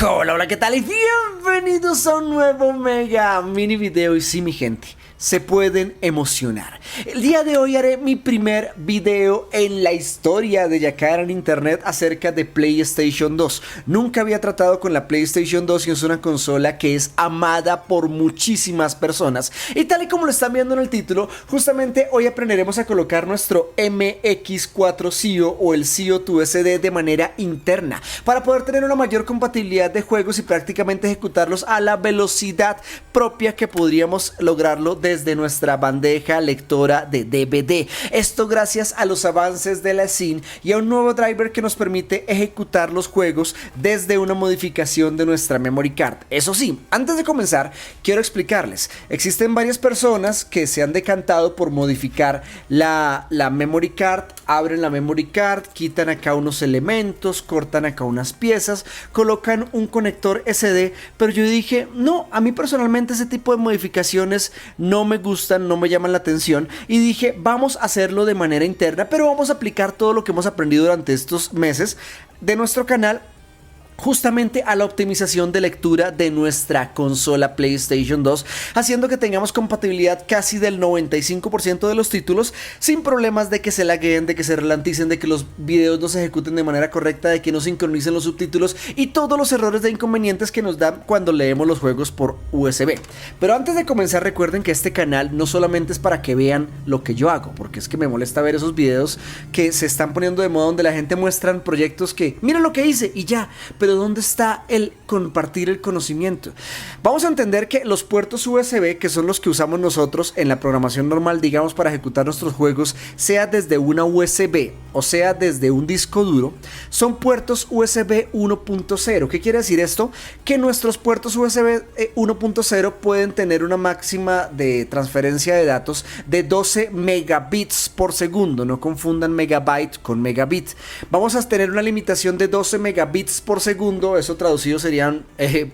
Hola, hola, ¿qué tal? Y bienvenidos a un nuevo mega mini video. Y sí, mi gente, se pueden emocionar. El día de hoy haré mi primer video en la historia de Yacara en internet acerca de PlayStation 2. Nunca había tratado con la PlayStation 2 y es una consola que es amada por muchísimas personas. Y tal y como lo están viendo en el título, justamente hoy aprenderemos a colocar nuestro MX4 CIO o el CIO to SD de manera interna para poder tener una mayor compatibilidad de juegos y prácticamente ejecutarlos a la velocidad propia que podríamos lograrlo desde nuestra bandeja lectora de DVD. Esto gracias a los avances de la SIN y a un nuevo driver que nos permite ejecutar los juegos desde una modificación de nuestra memory card. Eso sí, antes de comenzar, quiero explicarles. Existen varias personas que se han decantado por modificar la memory card, abren la memory card, quitan acá unos elementos, cortan acá unas piezas, colocan un conector SD, pero yo dije, no, a mí personalmente ese tipo de modificaciones no me gustan, no me llaman la atención y dije, vamos a hacerlo de manera interna, pero vamos a aplicar todo lo que hemos aprendido durante estos meses de nuestro canal justamente a la optimización de lectura de nuestra consola PlayStation 2, haciendo que tengamos compatibilidad casi del 95% de los títulos, sin problemas de que se lagueen, de que se ralenticen, de que los videos no se ejecuten de manera correcta, de que no sincronicen los subtítulos y todos los errores de inconvenientes que nos dan cuando leemos los juegos por USB. Pero antes de comenzar, recuerden que este canal no solamente es para que vean lo que yo hago, porque es que me molesta ver esos videos que se están poniendo de moda donde la gente muestra proyectos que, miren lo que hice y ya, pero ¿dónde está el compartir el conocimiento? Vamos a entender que los puertos USB, que son los que usamos nosotros en la programación normal, digamos, para ejecutar nuestros juegos, sea desde una USB o sea desde un disco duro, son puertos USB 1.0. ¿Qué quiere decir esto? Que nuestros puertos USB 1.0 pueden tener una máxima de transferencia de datos de 12 megabits por segundo. No confundan megabyte con megabit. Vamos a tener una limitación de 12 megabits por segundo. Eso traducido serían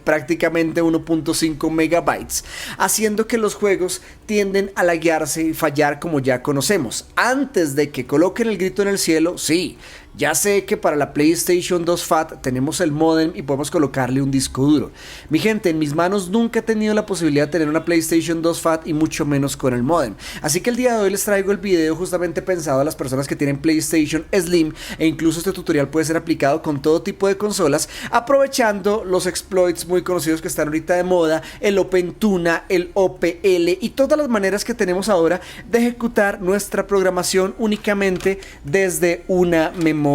prácticamente 1.5 megabytes, haciendo que los juegos tienden a laguearse y fallar como ya conocemos. Antes de que coloquen el grito en el cielo, sí, ya sé que para la PlayStation 2 FAT tenemos el modem y podemos colocarle un disco duro. Mi gente, en mis manos nunca he tenido la posibilidad de tener una PlayStation 2 FAT y mucho menos con el modem. Así que el día de hoy les traigo el video justamente pensado a las personas que tienen PlayStation Slim, e incluso este tutorial puede ser aplicado con todo tipo de consolas, aprovechando los exploits muy conocidos que están ahorita de moda, el OpenTuna, el OPL y todas las maneras que tenemos ahora de ejecutar nuestra programación únicamente desde una memoria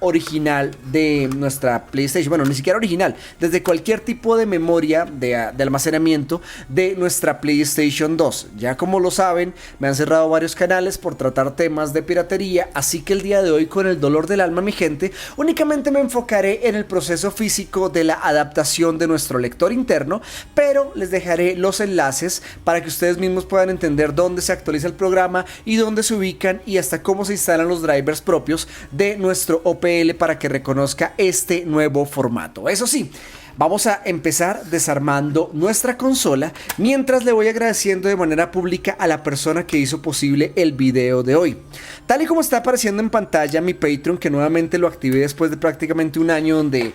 original de nuestra PlayStation. Bueno, ni siquiera original, desde cualquier tipo de memoria de almacenamiento de nuestra PlayStation 2. Ya como lo saben, me han cerrado varios canales por tratar temas de piratería, así que el día de hoy, con el dolor del alma, mi gente, únicamente me enfocaré en el proceso físico de la adaptación de nuestro lector interno, pero les dejaré los enlaces para que ustedes mismos puedan entender dónde se actualiza el programa y dónde se ubican y hasta cómo se instalan los drivers propios de nuestro OPL para que reconozca este nuevo formato. Eso sí, vamos a empezar desarmando nuestra consola mientras le voy agradeciendo de manera pública a la persona que hizo posible el video de hoy. Tal y como está apareciendo en pantalla mi Patreon, que nuevamente lo activé después de prácticamente un año donde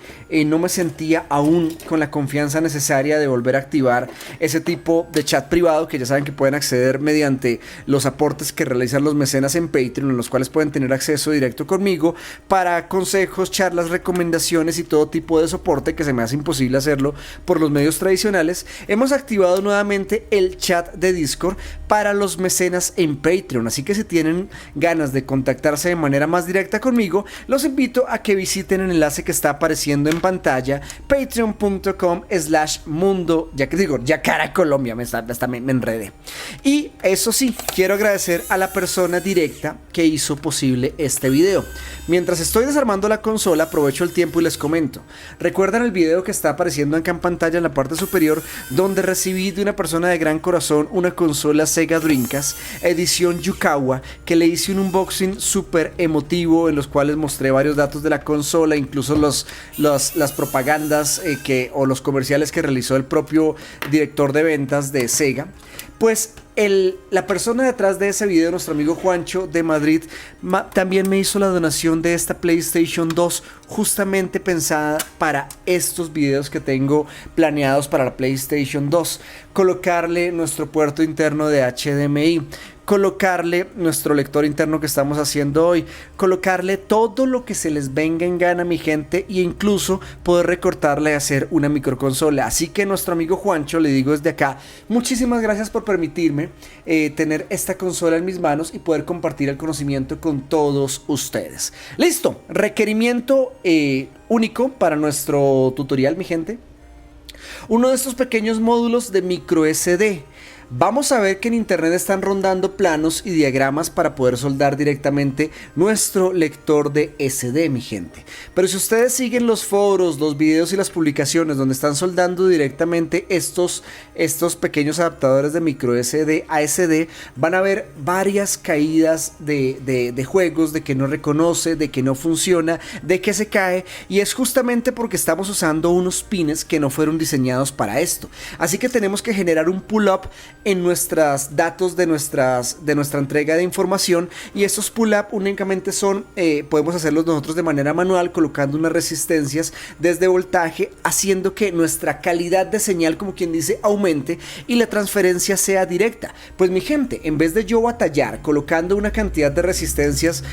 no me sentía aún con la confianza necesaria de volver a activar ese tipo de chat privado que ya saben que pueden acceder mediante los aportes que realizan los mecenas en Patreon, en los cuales pueden tener acceso directo conmigo para consejos, charlas, recomendaciones y todo tipo de soporte que se me hace imposible hacerlo por los medios tradicionales. Hemos activado nuevamente el chat de Discord para los mecenas en Patreon, así que si tienen ganas de contactarse de manera más directa conmigo, los invito a que visiten el enlace que está apareciendo en pantalla, patreon.com/mundo, ya que digo, Yacara Colombia, me enredé. Y eso sí, quiero agradecer a la persona directa que hizo posible este video. Mientras estoy desarmando la consola, aprovecho el tiempo y les comento. ¿Recuerdan el video que está apareciendo acá en pantalla en la parte superior, donde recibí de una persona de gran corazón una consola Sega Dreamcast edición Yukawa, que le hice un unboxing súper emotivo en los cuales mostré varios datos de la consola, incluso las propagandas o los comerciales que realizó el propio director de ventas de Sega? Pues La persona detrás de ese video, nuestro amigo Juancho de Madrid, también me hizo la donación de esta PlayStation 2 justamente pensada para estos videos que tengo planeados para la PlayStation 2. Colocarle nuestro puerto interno de HDMI, colocarle nuestro lector interno que estamos haciendo hoy, colocarle todo lo que se les venga en gana, mi gente, e incluso poder recortarle y hacer una microconsola. Así que nuestro amigo Juancho, le digo desde acá, muchísimas gracias por permitirme tener esta consola en mis manos y poder compartir el conocimiento con todos ustedes. Listo, requerimiento único para nuestro tutorial, mi gente. Uno de estos pequeños módulos de micro SD. Vamos a ver que en internet están rondando planos y diagramas para poder soldar directamente nuestro lector de SD, mi gente. Pero si ustedes siguen los foros, los videos y las publicaciones donde están soldando directamente estos pequeños adaptadores de micro SD a SD, van a ver varias caídas de juegos, de que no reconoce, de que no funciona, de que se cae, y es justamente porque estamos usando unos pines que no fueron diseñados para esto. Así que tenemos que generar un pull-up en nuestros datos de nuestra entrega de información, y estos pull-up únicamente son, podemos hacerlos nosotros de manera manual, colocando unas resistencias desde voltaje, haciendo que nuestra calidad de señal, como quien dice, aumente y la transferencia sea directa. Pues mi gente, en vez de yo batallar colocando una cantidad de resistencias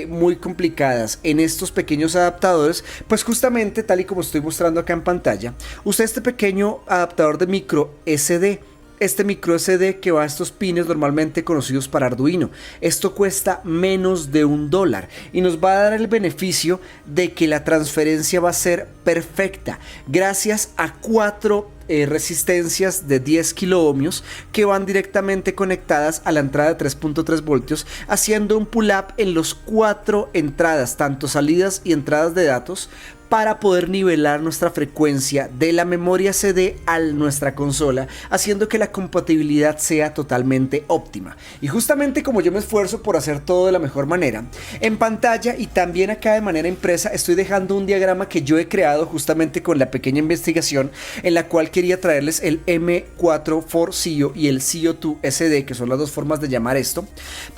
muy complicadas en estos pequeños adaptadores, pues justamente tal y como estoy mostrando acá en pantalla, usé este pequeño adaptador de micro SD. Este micro SD que va a estos pines normalmente conocidos para Arduino. Esto cuesta menos de $1 y nos va a dar el beneficio de que la transferencia va a ser perfecta gracias a 4 resistencias de 10 kiloohmios que van directamente conectadas a la entrada de 3.3 voltios, haciendo un pull-up en los 4 entradas, tanto salidas y entradas de datos, para poder nivelar nuestra frecuencia de la memoria CD a nuestra consola, haciendo que la compatibilidad sea totalmente óptima. Y justamente como yo me esfuerzo por hacer todo de la mejor manera, en pantalla y también acá de manera impresa estoy dejando un diagrama que yo he creado justamente con la pequeña investigación en la cual quería traerles el M4 y el CO2 SD, que son las dos formas de llamar esto,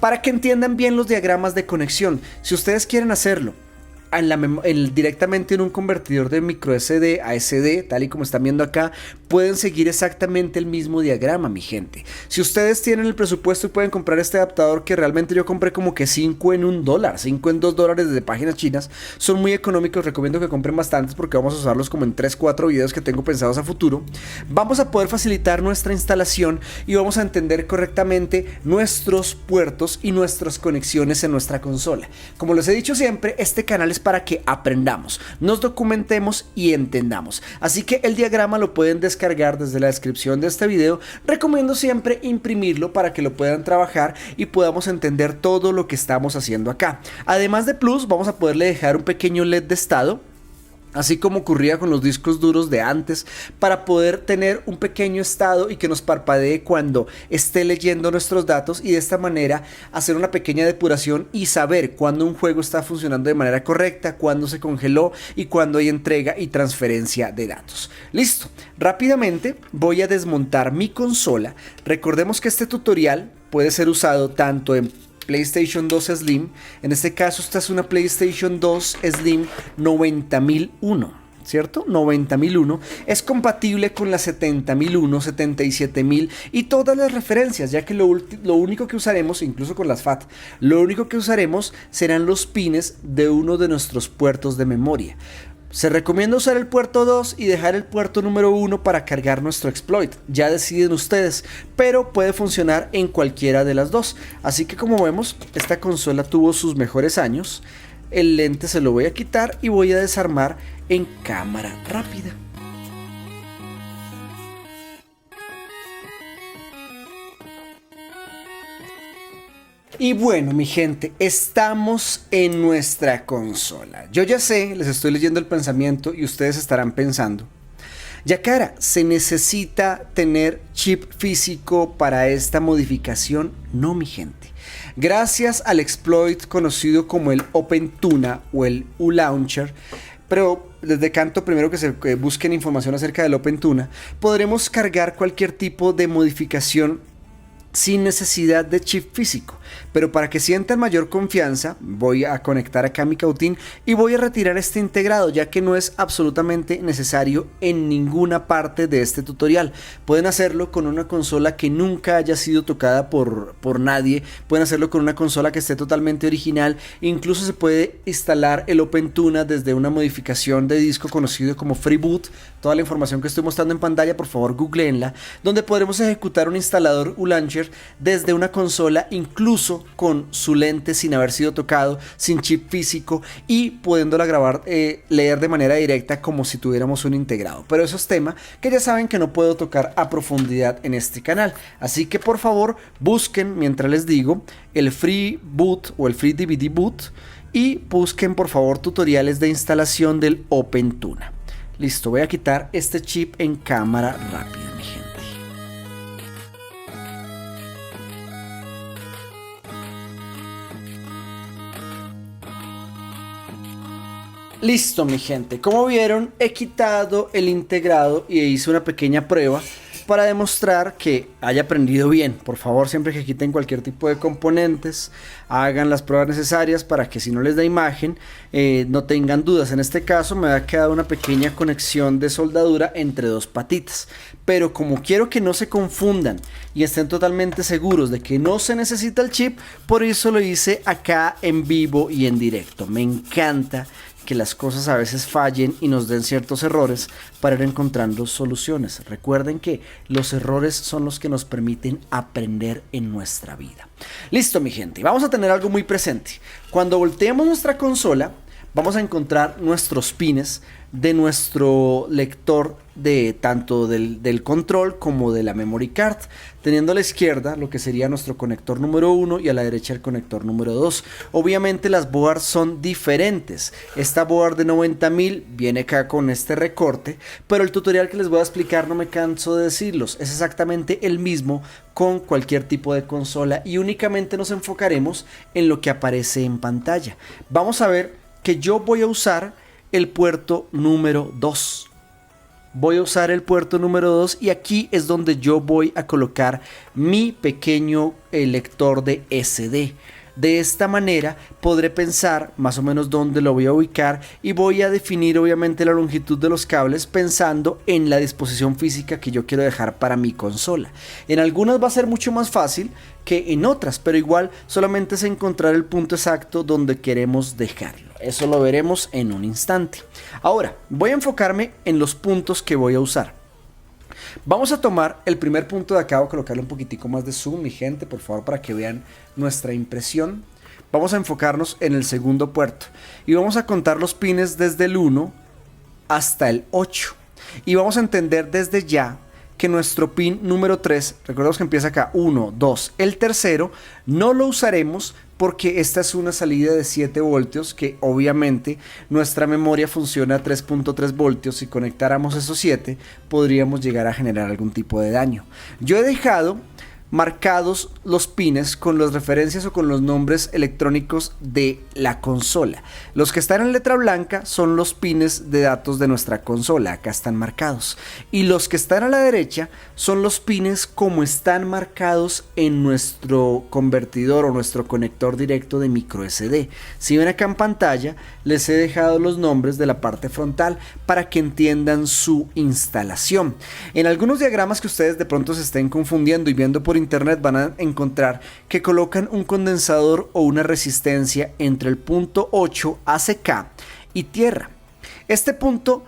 para que entiendan bien los diagramas de conexión. Si ustedes quieren hacerlo directamente en un convertidor de micro SD a SD, tal y como están viendo acá, pueden seguir exactamente el mismo diagrama, mi gente. Si ustedes tienen el presupuesto y pueden comprar este adaptador, que realmente yo compré como que 5 en $1, 5 en $2 desde páginas chinas, son muy económicos, recomiendo que compren bastantes porque vamos a usarlos como en 3-4 videos que tengo pensados a futuro. Vamos a poder facilitar nuestra instalación y vamos a entender correctamente nuestros puertos y nuestras conexiones en nuestra consola. Como les he dicho siempre, este canal es para que aprendamos, nos documentemos y entendamos. Así que el diagrama lo pueden descargar desde la descripción de este video. Recomiendo siempre imprimirlo para que lo puedan trabajar y podamos entender todo lo que estamos haciendo acá. Además de plus, vamos a poderle dejar un pequeño LED de estado, así como ocurría con los discos duros de antes, para poder tener un pequeño estado y que nos parpadee cuando esté leyendo nuestros datos, y de esta manera hacer una pequeña depuración y saber cuándo un juego está funcionando de manera correcta, cuándo se congeló y cuándo hay entrega y transferencia de datos. Listo, rápidamente voy a desmontar mi consola. Recordemos que este tutorial puede ser usado tanto en PlayStation 2 Slim, en este caso esta es una PlayStation 2 Slim 90001, ¿cierto? 90001, es compatible con la 70001, 77000 y todas las referencias, ya que lo único que usaremos, incluso con las FAT, lo único que usaremos serán los pines de uno de nuestros puertos de memoria. Se recomienda usar el puerto 2 y dejar el puerto número 1 para cargar nuestro exploit. Ya deciden ustedes, pero puede funcionar en cualquiera de las dos. Así que como vemos, esta consola tuvo sus mejores años. El lente se lo voy a quitar y voy a desarmar en cámara rápida. Y bueno, mi gente, estamos en nuestra consola. Yo ya sé, les estoy leyendo el pensamiento y ustedes estarán pensando: Yacara, ¿se necesita tener chip físico para esta modificación? No, mi gente. Gracias al exploit conocido como el OpenTuna o el U-Launcher, pero les decanto primero que busquen información acerca del OpenTuna, podremos cargar cualquier tipo de modificación sin necesidad de chip físico. Pero para que sientan mayor confianza, voy a conectar acá mi cautín y voy a retirar este integrado, ya que no es absolutamente necesario en ninguna parte de este tutorial. Pueden hacerlo con una consola que nunca haya sido tocada por nadie, pueden hacerlo con una consola que esté totalmente original, incluso se puede instalar el OpenTuna desde una modificación de disco conocido como FreeBoot. Toda la información que estoy mostrando en pantalla, por favor googleenla, donde podremos ejecutar un instalador ULauncher desde una consola, incluso con su lente sin haber sido tocado, sin chip físico y pudiéndola grabar, leer de manera directa como si tuviéramos un integrado. Pero eso es tema que ya saben que no puedo tocar a profundidad en este canal, así que por favor busquen, mientras les digo, el FreeBoot o el FreeDVD-Boot y busquen por favor tutoriales de instalación del OpenTuna. Listo, voy a quitar este chip en cámara rápida, mi gente. Listo, mi gente, como vieron he quitado el integrado y hice una pequeña prueba para demostrar que haya prendido bien. Por favor, siempre que quiten cualquier tipo de componentes, hagan las pruebas necesarias para que si no les da imagen, no tengan dudas. En este caso me ha quedado una pequeña conexión de soldadura entre dos patitas, pero como quiero que no se confundan y estén totalmente seguros de que no se necesita el chip, por eso lo hice acá en vivo y en directo. Me encanta que las cosas a veces fallen y nos den ciertos errores para ir encontrando soluciones. Recuerden que los errores son los que nos permiten aprender en nuestra vida. Listo, mi gente, vamos a tener algo muy presente. Cuando volteemos nuestra consola, vamos a encontrar nuestros pines de nuestro lector de tanto del control como de la memory card, teniendo a la izquierda lo que sería nuestro conector número 1 y a la derecha el conector número 2. Obviamente las boards son diferentes. Esta board de 90.000 viene acá con este recorte, pero el tutorial que les voy a explicar, no me canso de decirlos, es exactamente el mismo con cualquier tipo de consola y únicamente nos enfocaremos en lo que aparece en pantalla. Vamos a ver que yo voy a usar el puerto número 2. Voy a usar el puerto número 2 y aquí es donde yo voy a colocar mi pequeño lector de SD. De esta manera podré pensar más o menos dónde lo voy a ubicar y voy a definir obviamente la longitud de los cables pensando en la disposición física que yo quiero dejar para mi consola. En algunas va a ser mucho más fácil que en otras, pero igual solamente es encontrar el punto exacto donde queremos dejarlo. Eso lo veremos en un instante. Ahora voy a enfocarme en los puntos que voy a usar. Vamos a tomar el primer punto de acá, voy a colocarle un poquitico más de zoom, mi gente, por favor, para que vean nuestra impresión. Vamos a enfocarnos en el segundo puerto y vamos a contar los pines desde el 1 hasta el 8 y vamos a entender desde ya que nuestro pin número 3, recordemos que empieza acá 1, 2, el tercero no lo usaremos porque esta es una salida de 7 voltios que obviamente nuestra memoria funciona a 3.3 voltios. Si conectáramos esos 7 podríamos llegar a generar algún tipo de daño. Yo he dejado marcados los pines con las referencias o con los nombres electrónicos de la consola. Los que están en letra blanca son los pines de datos de nuestra consola, acá están marcados, y los que están a la derecha son los pines como están marcados en nuestro convertidor o nuestro conector directo de micro SD. Si ven acá en pantalla les he dejado los nombres de la parte frontal para que entiendan su instalación. En algunos diagramas que ustedes de pronto se estén confundiendo y viendo por internet van a encontrar que colocan un condensador o una resistencia entre el punto 8 ACK y tierra. Este punto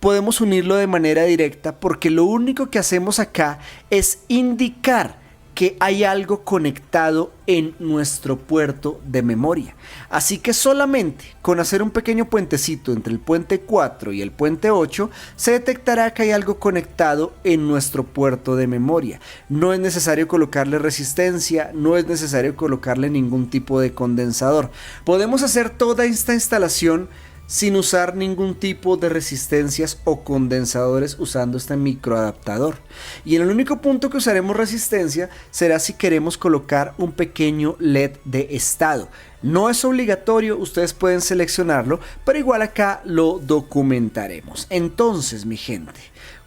podemos unirlo de manera directa porque lo único que hacemos acá es indicar que hay algo conectado en nuestro puerto de memoria. Así que solamente con hacer un pequeño puentecito entre el puente 4 y el puente 8 se detectará que hay algo conectado en nuestro puerto de memoria. No es necesario colocarle resistencia, no es necesario colocarle ningún tipo de condensador. Podemos hacer toda esta instalación sin usar ningún tipo de resistencias o condensadores usando este microadaptador. Y en el único punto que usaremos resistencia será si queremos colocar un pequeño LED de estado. No es obligatorio, ustedes pueden seleccionarlo, pero igual acá lo documentaremos. Entonces, mi gente,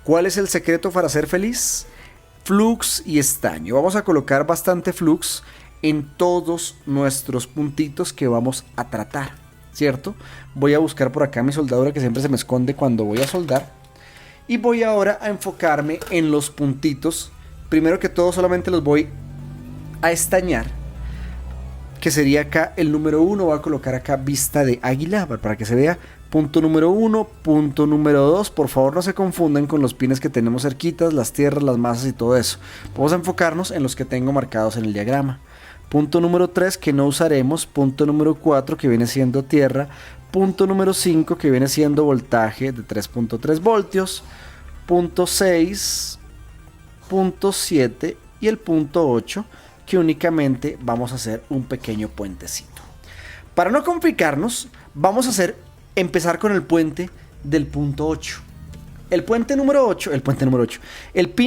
¿cuál es el secreto para ser feliz? flux y estaño. Vamos a colocar bastante flux en todos nuestros puntitos que vamos a tratar, ¿cierto? Voy a buscar por acá mi soldadura que siempre se me esconde cuando voy a soldar. Y voy ahora a enfocarme en los puntitos. Primero que todo solamente los voy a estañar, que sería acá el número 1. Voy a colocar acá vista de águila para que se vea. Punto número 1, punto número 2. Por favor no se confundan con los pines que tenemos cerquitas, las tierras, las masas y todo eso. Vamos a enfocarnos en los que tengo marcados en el diagrama. Punto número 3 que no usaremos. Punto número 4 que viene siendo tierra. Punto número 5 que viene siendo voltaje de 3.3 voltios. Punto 6, punto 7 y el punto 8 que únicamente vamos a hacer un pequeño puentecito. Para no complicarnos, vamos a empezar con el puente del punto 8. El pin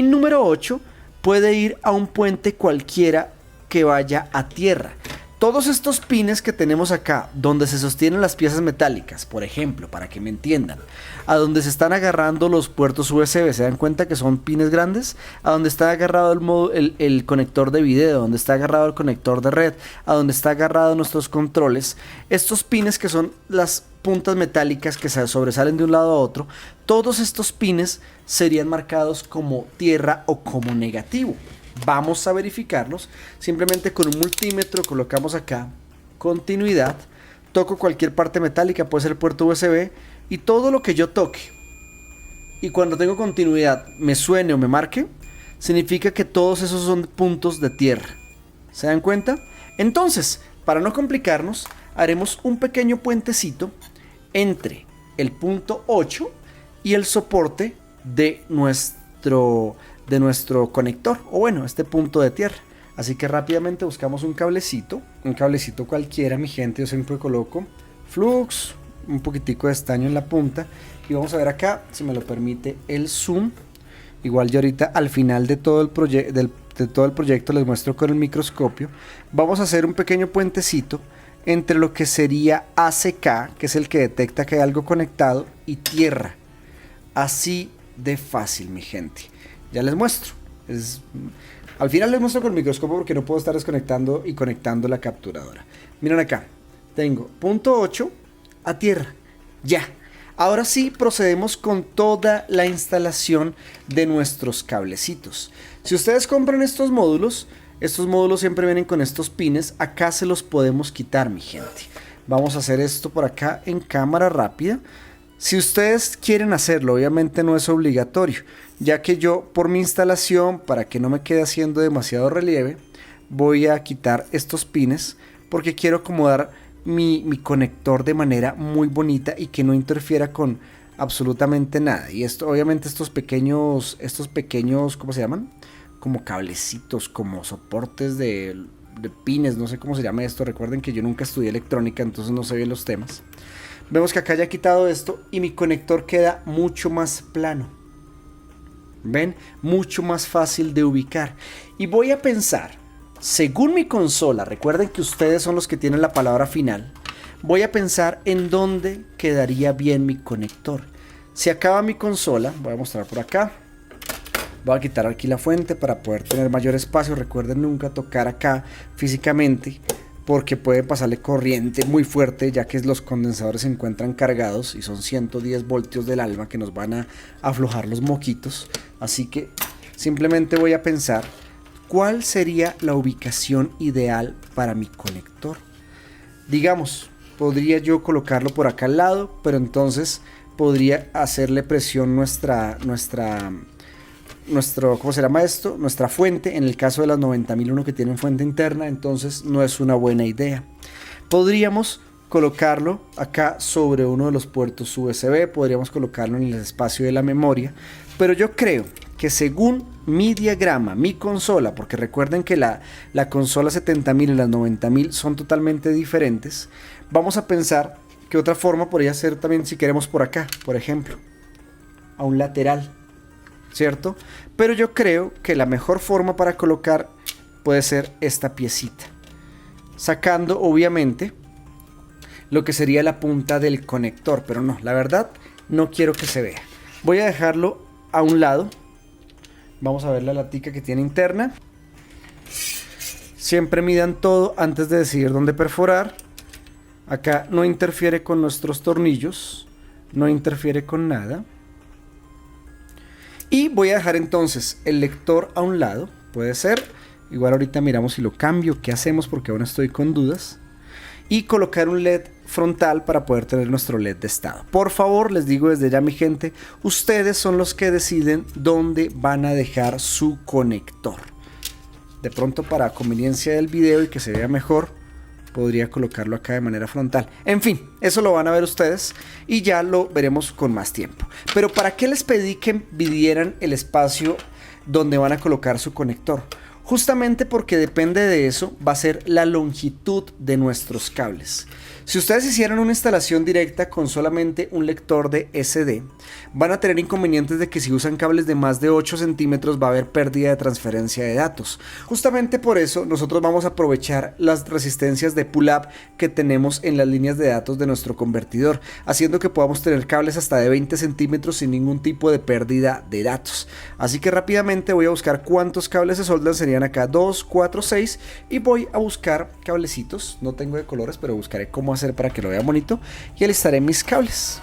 número 8 puede ir a un puente cualquiera que vaya a tierra. Todos estos pines que tenemos acá, donde se sostienen las piezas metálicas, por ejemplo, para que me entiendan, a donde se están agarrando los puertos USB, ¿se dan cuenta que son pines grandes? A donde está agarrado el conector de video, donde está agarrado el conector de red, a donde está agarrado nuestros controles. Estos pines que son las puntas metálicas que se sobresalen de un lado a otro, todos estos pines serían marcados como tierra o como negativo. Vamos a verificarlos. Simplemente con un multímetro colocamos acá continuidad, toco cualquier parte metálica, puede ser el puerto USB, y todo lo que yo toque y cuando tengo continuidad me suene o me marque, significa que todos esos son puntos de tierra. ¿Se dan cuenta? Entonces, para no complicarnos, haremos un pequeño puentecito entre el punto 8 y el soporte de nuestro conector, o bueno, este punto de tierra. Así que rápidamente buscamos un cablecito cualquiera, mi gente. Yo siempre coloco flux, un poquitico de estaño en la punta, y vamos a ver acá, si me lo permite el zoom. Igual yo ahorita al final de todo el proyecto les muestro con el microscopio. Vamos a hacer un pequeño puentecito entre lo que sería ACK, que es el que detecta que hay algo conectado, y tierra. Así de fácil, mi gente. Ya les muestro. Al final les muestro con el microscopio porque no puedo estar desconectando y conectando la capturadora. Miren acá. Tengo punto 8 a tierra. Ya. Ahora sí procedemos con toda la instalación de nuestros cablecitos. Si ustedes compran estos módulos siempre vienen con estos pines. Acá se los podemos quitar, mi gente. Vamos a hacer esto por acá en cámara rápida. Si ustedes quieren hacerlo, obviamente no es obligatorio, ya que yo por mi instalación, para que no me quede haciendo demasiado relieve, voy a quitar estos pines porque quiero acomodar mi conector de manera muy bonita y que no interfiera con absolutamente nada. Y esto, obviamente estos pequeños, ¿cómo se llaman? Como cablecitos, como soportes de pines, no sé cómo se llama esto. Recuerden que yo nunca estudié electrónica, entonces no sé bien los temas. Vemos que acá ya he quitado esto y mi conector queda mucho más plano. ¿Ven? Mucho más fácil de ubicar. Y voy a pensar, según mi consola, recuerden que ustedes son los que tienen la palabra final, voy a pensar en dónde quedaría bien mi conector. Si acaba mi consola, voy a mostrar por acá. Voy a quitar aquí la fuente para poder tener mayor espacio. Recuerden nunca tocar acá físicamente, porque puede pasarle corriente muy fuerte, ya que los condensadores se encuentran cargados y son 110 voltios del alma que nos van a aflojar los moquitos. Así que simplemente voy a pensar cuál sería la ubicación ideal para mi conector. Digamos, podría yo colocarlo por acá al lado, pero entonces podría hacerle presión ¿cómo se llama esto? Nuestra fuente, en el caso de las 9001 que tienen fuente interna, entonces no es una buena idea. Podríamos colocarlo acá sobre uno de los puertos USB, podríamos colocarlo en el espacio de la memoria, pero yo creo que según mi diagrama, mi consola, porque recuerden que la consola 70000 y las 90000 son totalmente diferentes, vamos a pensar que otra forma podría ser también si queremos por acá, por ejemplo, a un lateral, ¿cierto? Pero yo creo que la mejor forma para colocar puede ser esta piecita, sacando obviamente lo que sería la punta del conector, pero no, la verdad no quiero que se vea. Voy a dejarlo a un lado, Vamos a ver la latica que tiene interna. Siempre midan todo antes de decidir dónde perforar. Acá no interfiere con nuestros tornillos, no interfiere con nada. Y voy a dejar entonces el lector a un lado, puede ser. Igual ahorita miramos si lo cambio, qué hacemos porque aún estoy con dudas. Y colocar un LED frontal para poder tener nuestro LED de estado. Por favor, les digo desde ya mi gente, ustedes son los que deciden dónde van a dejar su conector. De pronto para conveniencia del video y que se vea mejor, podría colocarlo acá de manera frontal. En fin, eso lo van a ver ustedes y ya lo veremos con más tiempo. Pero ¿para qué les pedí que midieran el espacio donde van a colocar su conector? Justamente porque depende de eso va a ser la longitud de nuestros cables. Si ustedes hicieran una instalación directa con solamente un lector de SD, van a tener inconvenientes de que si usan cables de más de 8 centímetros va a haber pérdida de transferencia de datos. Justamente por eso nosotros vamos a aprovechar las resistencias de pull-up que tenemos en las líneas de datos de nuestro convertidor, haciendo que podamos tener cables hasta de 20 centímetros sin ningún tipo de pérdida de datos. Así que rápidamente voy a buscar cuántos cables se soldan, serían acá 2, 4, 6 y voy a buscar cablecitos, no tengo de colores pero buscaré cómo hacer para que lo vea bonito y alistaré mis cables.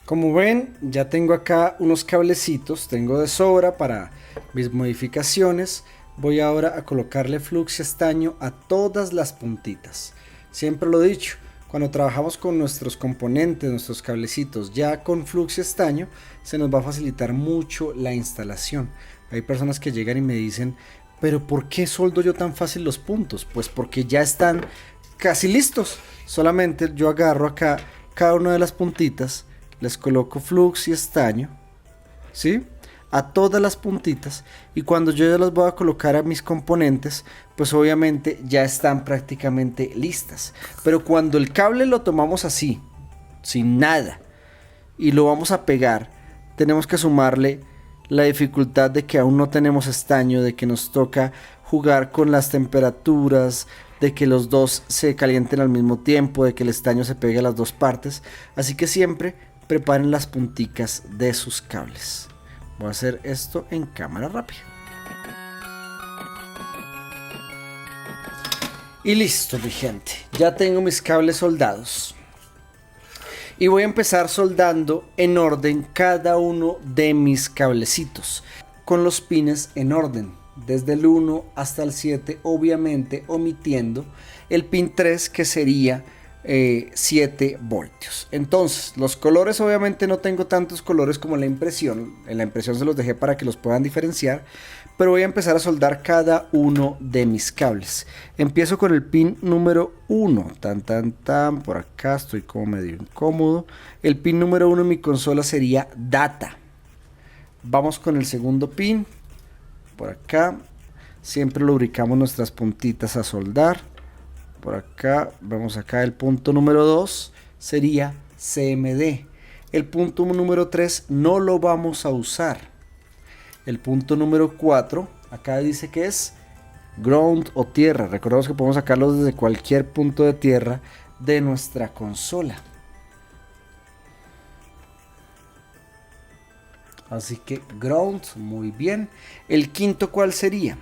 Como ven, ya tengo acá unos cablecitos, tengo de sobra para mis modificaciones. Voy ahora a colocarle flux y estaño a todas las puntitas. Siempre lo he dicho, cuando trabajamos con nuestros componentes, nuestros cablecitos ya con flux y estaño, se nos va a facilitar mucho la instalación. Hay personas que llegan y me dicen, pero ¿por qué soldo yo tan fácil los puntos? Pues porque ya están casi listos. Solamente yo agarro acá cada una de las puntitas, les coloco flux y estaño, ¿sí? A todas las puntitas, y cuando yo ya las voy a colocar a mis componentes, pues obviamente ya están prácticamente listas. Pero cuando el cable lo tomamos así, sin nada, y lo vamos a pegar, tenemos que sumarle la dificultad de que aún no tenemos estaño, de que nos toca jugar con las temperaturas, de que los dos se calienten al mismo tiempo, de que el estaño se pegue a las dos partes. Así que siempre preparen las punticas de sus cables. Voy a hacer esto en cámara rápida. Y listo, mi gente. Ya tengo mis cables soldados. Y voy a empezar soldando en orden cada uno de mis cablecitos, con los pines en orden, desde el 1 hasta el 7, obviamente omitiendo el pin 3 que sería 7 voltios. Entonces, los colores, obviamente no tengo tantos colores como en la impresión se los dejé para que los puedan diferenciar, pero voy a empezar a soldar cada uno de mis cables. Empiezo con el pin número 1, por acá estoy como medio incómodo. El pin número 1 en mi consola sería data. Vamos con el segundo pin, por acá, siempre lubricamos nuestras puntitas a soldar. Por acá, vemos acá el punto número 2 sería CMD. El punto número 3 no lo vamos a usar. El punto número 4, acá dice que es ground o tierra. Recordemos que podemos sacarlo desde cualquier punto de tierra de nuestra consola. Así que ground, muy bien. El quinto, ¿cuál sería?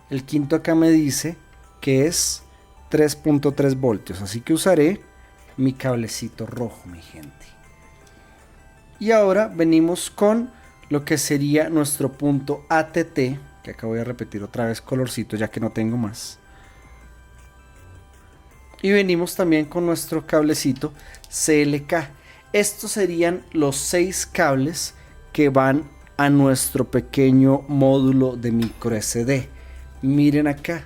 El quinto acá me dice que es 3.3 voltios. Así que usaré mi cablecito rojo, mi gente. Y ahora venimos con lo que sería nuestro punto ATT, que acá voy a repetir otra vez colorcito ya que no tengo más. Y venimos también con nuestro cablecito CLK. Estos serían los 6 cables que van a nuestro pequeño módulo de micro SD. Miren acá,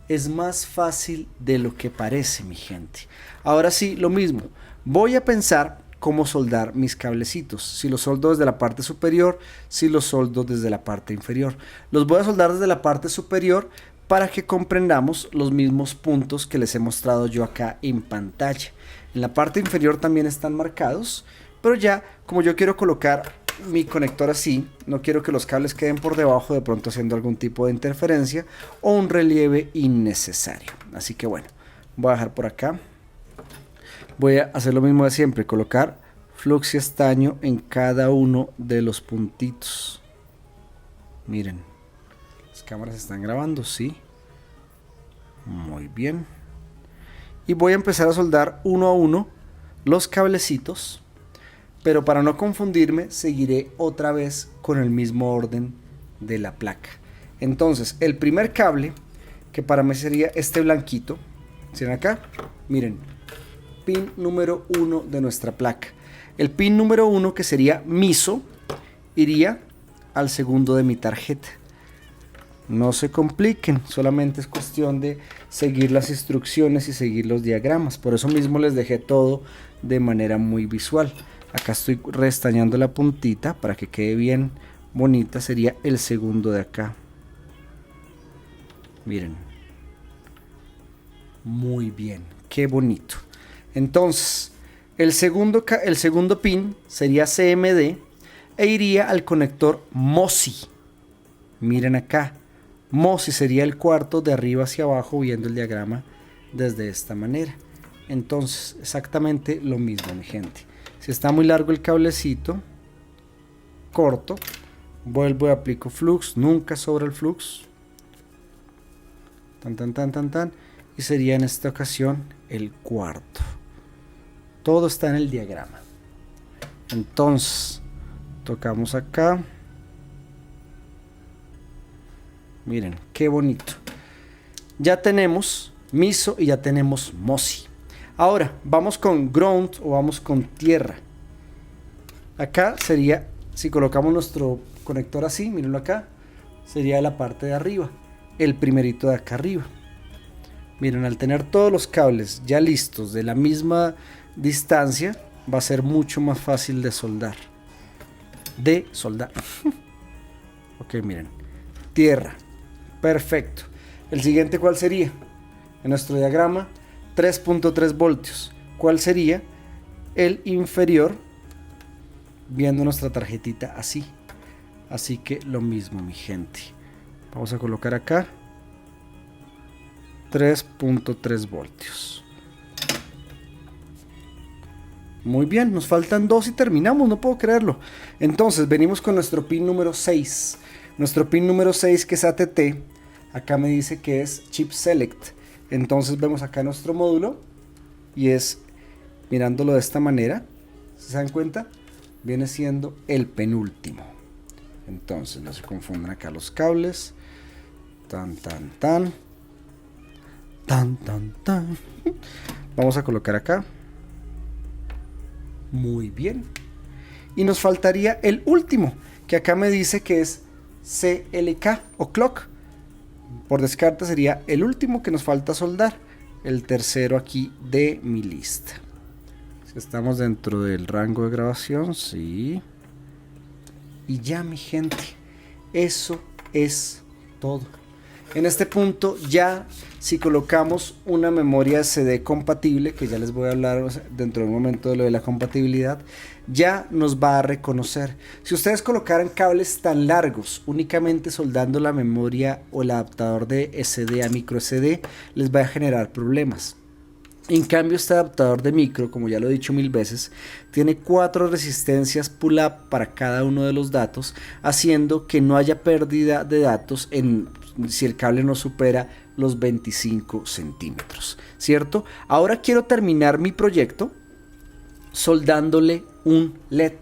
es más fácil de lo que parece, mi gente. Ahora sí, lo mismo, voy a pensar cómo soldar mis cablecitos, si los soldo desde la parte superior, si los soldo desde la parte inferior. Los voy a soldar desde la parte superior para que comprendamos los mismos puntos que les he mostrado yo acá en pantalla. En la parte inferior también están marcados, pero ya como yo quiero colocar mi conector así, no quiero que los cables queden por debajo, de pronto haciendo algún tipo de interferencia o un relieve innecesario. Así que bueno, voy a dejar por acá Voy a hacer lo mismo de siempre, colocar flux y estaño en cada uno de los puntitos. Miren, las cámaras están grabando, sí. Muy bien. Y voy a empezar a soldar uno a uno los cablecitos, pero para no confundirme seguiré otra vez con el mismo orden de la placa. Entonces el primer cable, que para mí sería este blanquito, ¿ven acá? Miren, pin número 1 de nuestra placa. El pin número 1, que sería MISO, iría al segundo de mi tarjeta. No se compliquen, solamente es cuestión de seguir las instrucciones y seguir los diagramas. Por eso mismo les dejé todo de manera muy visual. Acá estoy restañando la puntita para que quede bien bonita. Sería el segundo de acá. Miren. Muy bien, qué bonito. Entonces, el segundo pin sería CMD e iría al conector MOSI. Miren acá. MOSI sería el cuarto de arriba hacia abajo, viendo el diagrama desde esta manera. Entonces, exactamente lo mismo, mi gente. Si está muy largo el cablecito, corto, vuelvo y aplico flux, nunca sobra el flux. Tan, tan, tan, tan, tan. Y sería en esta ocasión el cuarto. Todo está en el diagrama. Entonces, tocamos acá. Miren, qué bonito. Ya tenemos MISO y ya tenemos MOSI. Ahora, vamos con ground o vamos con tierra. Acá sería, si colocamos nuestro conector así, mírenlo acá, sería la parte de arriba, el primerito de acá arriba. Miren, al tener todos los cables ya listos de la misma distancia, va a ser mucho más fácil de soldar. Ok, miren, tierra. Perfecto. El siguiente, ¿cuál sería? En nuestro diagrama, 3.3 voltios. ¿Cuál sería el inferior? Viendo nuestra tarjetita así. Así que lo mismo, mi gente. Vamos a colocar acá 3.3 voltios. Muy bien, nos faltan 2 y terminamos, no puedo creerlo. Entonces venimos con nuestro pin número 6. Nuestro pin número 6, que es ATT, acá me dice que es Chip Select. Entonces vemos acá nuestro módulo y es, mirándolo de esta manera, ¿se dan cuenta? Viene siendo el penúltimo. Entonces no se confundan acá los cables. Tan, tan, tan. Tan, tan, tan. Vamos a colocar acá. Muy bien. Y nos faltaría el último, que acá me dice que es CLK o clock. Por descarte sería el último que nos falta soldar, el tercero aquí de mi lista. Si estamos dentro del rango de grabación, sí. Y ya, mi gente, eso es todo. En este punto ya, si colocamos una memoria SD compatible, que ya les voy a hablar dentro de un momento de lo de la compatibilidad, ya nos va a reconocer. Si ustedes colocaran cables tan largos únicamente soldando la memoria o el adaptador de SD a micro SD, les va a generar problemas. En cambio, este adaptador de micro, como ya lo he dicho 1000 veces, tiene 4 resistencias pull-up para cada uno de los datos, haciendo que no haya pérdida de datos si el cable no supera los 25 centímetros, ¿cierto? Ahora quiero terminar mi proyecto soldándole un LED.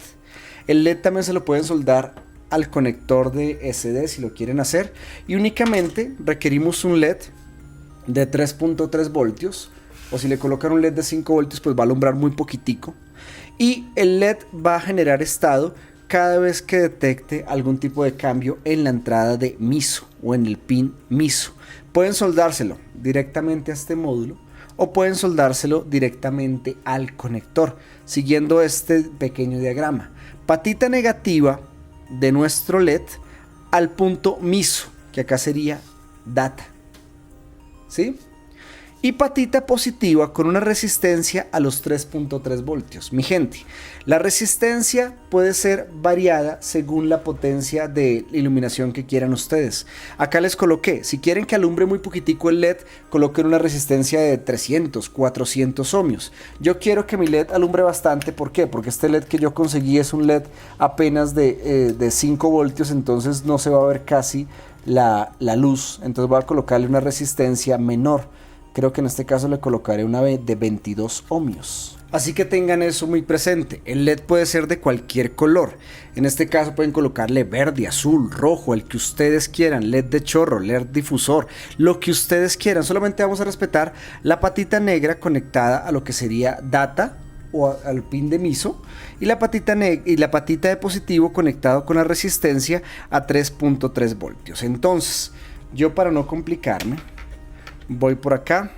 El LED también se lo pueden soldar al conector de SD si lo quieren hacer, y únicamente requerimos un LED de 3.3 voltios, o si le colocan un LED de 5 voltios pues va a alumbrar muy poquitico, y el LED va a generar estado cada vez que detecte algún tipo de cambio en la entrada de MISO o en el pin MISO. Pueden soldárselo directamente a este módulo o pueden soldárselo directamente al conector, siguiendo este pequeño diagrama. Patita negativa de nuestro LED al punto MISO, que acá sería data, ¿sí? y patita positiva con una resistencia a los 3.3 voltios. Mi gente, la resistencia puede ser variada según la potencia de iluminación que quieran ustedes. Acá les coloqué, si quieren que alumbre muy poquitico el LED, coloquen una resistencia de 300, 400 ohmios. Yo quiero que mi LED alumbre bastante, ¿por qué? Porque este LED que yo conseguí es un LED apenas de 5 voltios, entonces no se va a ver casi la luz, entonces voy a colocarle una resistencia menor. Creo que en este caso le colocaré una de 22 ohmios. Así que tengan eso muy presente. El LED puede ser de cualquier color. En este caso pueden colocarle verde, azul, rojo, el que ustedes quieran. LED de chorro, LED difusor, lo que ustedes quieran. Solamente vamos a respetar la patita negra conectada a lo que sería data o al pin de MISO, y la patita de positivo conectado con la resistencia a 3.3 voltios. Entonces, yo, para no complicarme, voy por acá